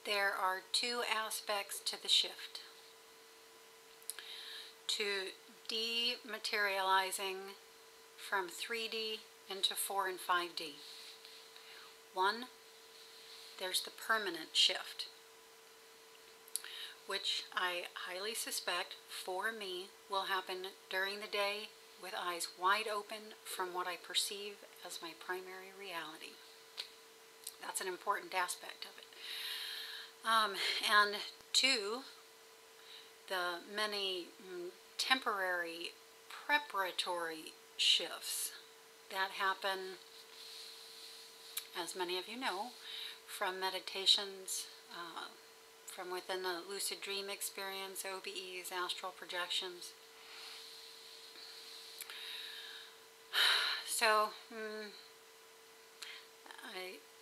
there are two aspects to the shift. To dematerializing from 3D into 4 and 5D. One, there's the permanent shift, which I highly suspect for me will happen during the day with eyes wide open from what I perceive as my primary reality. That's an important aspect of it. And two, the many temporary preparatory shifts that happen, as many of you know, from meditations, from within the lucid dream experience, OBEs, astral projections. So,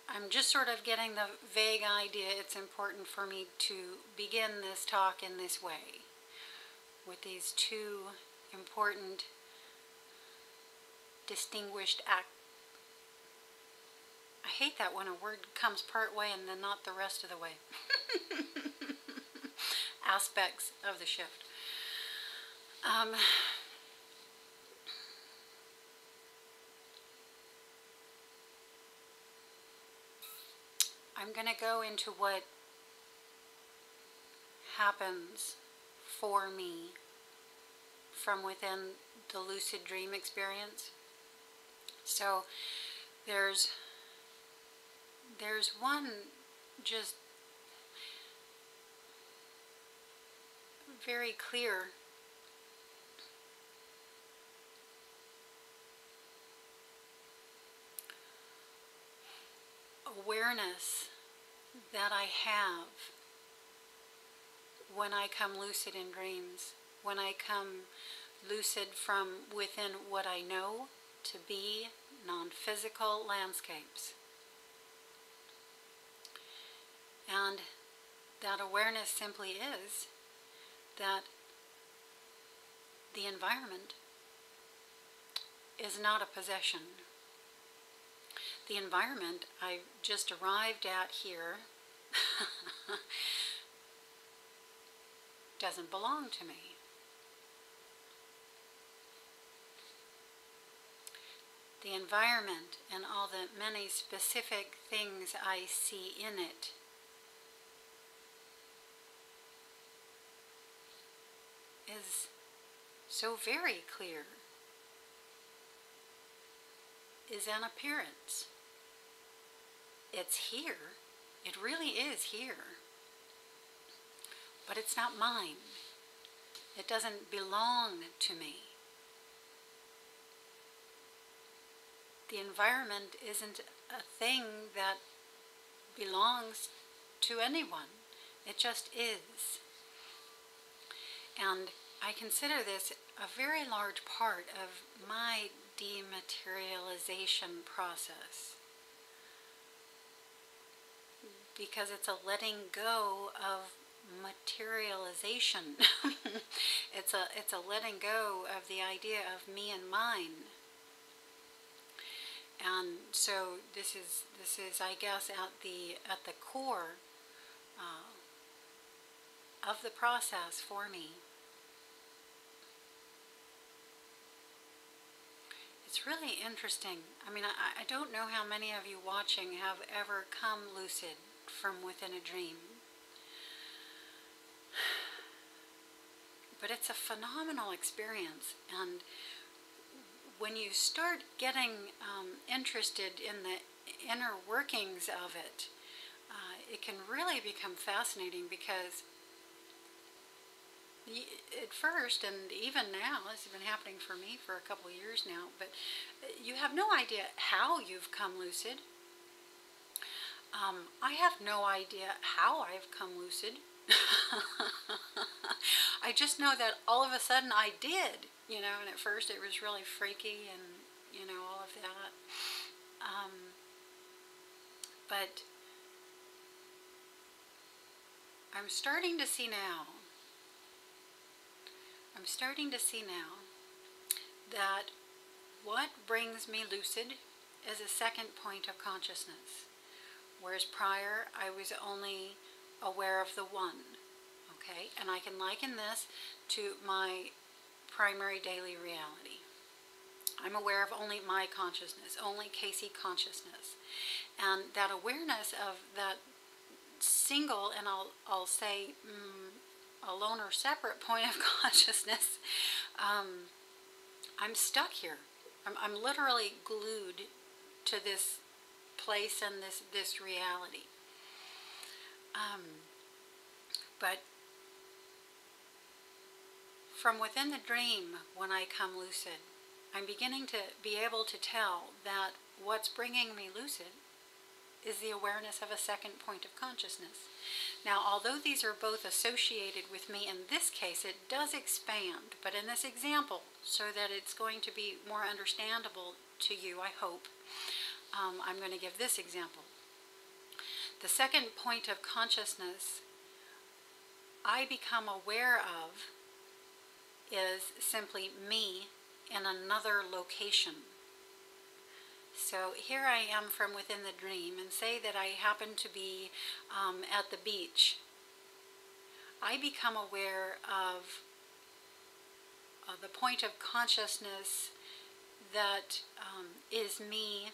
I'm just sort of getting the vague idea it's important for me to begin this talk in this way, with these two important, distinguished I hate that when a word comes part way and then not the rest of the way. Aspects of the shift. I'm going to go into what happens for me from within the lucid dream experience. So there's one just very clear awareness that I have when I come lucid in dreams, when I come lucid from within what I know to be non-physical landscapes. And that awareness simply is that the environment is not a possession. The environment I just arrived at here doesn't belong to me. The environment and all the many specific things I see in it is so very clear, is an appearance. It's here. It really is here. But it's not mine. It doesn't belong to me. The environment isn't a thing that belongs to anyone. It just is. And I consider this a very large part of my dematerialization process, because it's a letting go of materialization. It's a letting go of the idea of me and mine. And so this is I guess at the core of the process for me. It's really interesting. I mean, I don't know how many of you watching have ever come lucid from within a dream. But it's a phenomenal experience, and when you start getting interested in the inner workings of it, it can really become fascinating, because at first, and even now, this has been happening for me for a couple of years now, but you have no idea how you've come lucid. I have no idea how I've come lucid. I just know that all of a sudden I did, you know, and at first it was really freaky and, you know, all of that. But I'm starting to see now that what brings me lucid is a second point of consciousness, whereas prior I was only aware of the one. Okay, and I can liken this to my primary daily reality. I'm aware of only my consciousness, only Casey consciousness. And that awareness of that single, and I'll say alone or separate point of consciousness, I'm stuck here. I'm literally glued to this place and this reality. But from within the dream, when I come lucid, I'm beginning to be able to tell that what's bringing me lucid is the awareness of a second point of consciousness. Now, although these are both associated with me, in this case it does expand, but in this example, so that it's going to be more understandable to you, I hope, I'm going to give this example. The second point of consciousness I become aware of is simply me in another location. So here I am from within the dream, and say that I happen to be at the beach. I become aware of the point of consciousness that is me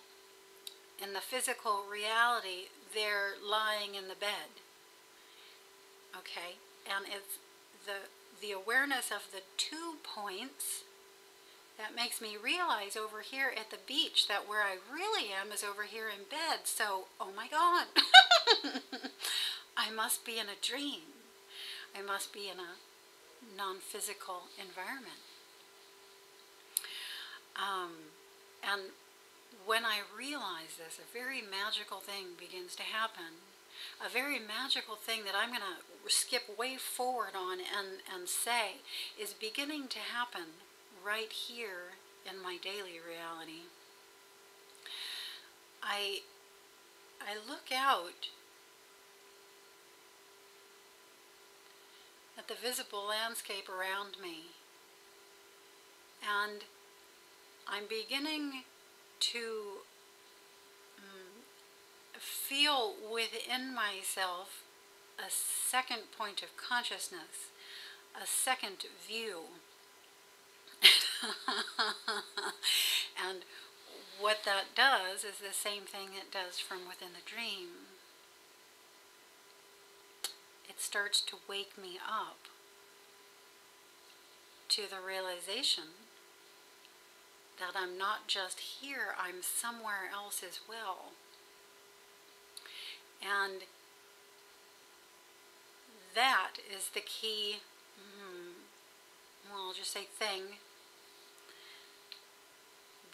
in the physical reality there lying in the bed. Okay, and it's the awareness of the 2 points that makes me realize over here at the beach that where I really am is over here in bed. So, oh my God, I must be in a dream. I must be in a non-physical environment. And when I realize this, a very magical thing begins to happen. A very magical thing that I'm going to skip way forward on and say is beginning to happen right here in my daily reality. I look out at the visible landscape around me, and I'm beginning to feel within myself a second point of consciousness, a second view. And what that does is the same thing it does from within the dream. It starts to wake me up to the realization that I'm not just here, I'm somewhere else as well. And that is the key, well, I'll just say thing,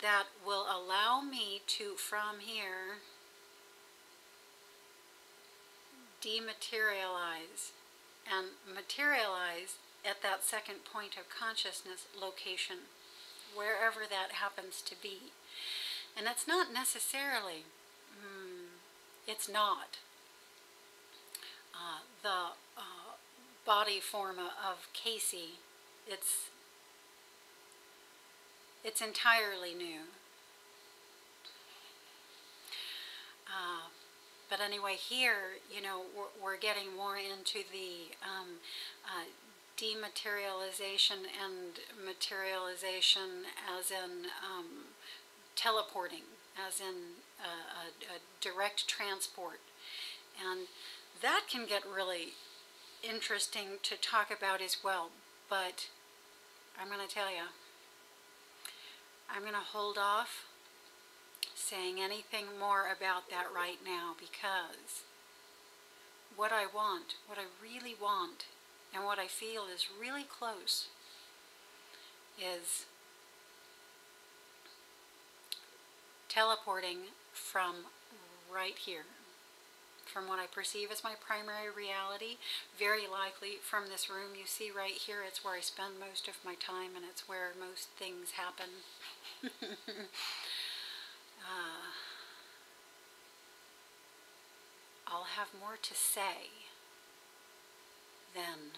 that will allow me to, from here, dematerialize and materialize at that second point of consciousness location, wherever that happens to be. And it's not necessarily, it's not the body form of Casey. It's entirely new. But anyway, here, you know, we're getting more into the dematerialization and materialization, as in teleporting, as in a direct transport. And that can get really interesting to talk about as well. But I'm going to tell you, I'm going to hold off saying anything more about that right now, because what I want, what I really want, and what I feel is really close is teleporting from right here, from what I perceive as my primary reality, very likely from this room you see right here. It's where I spend most of my time, and it's where most things happen. I'll have more to say then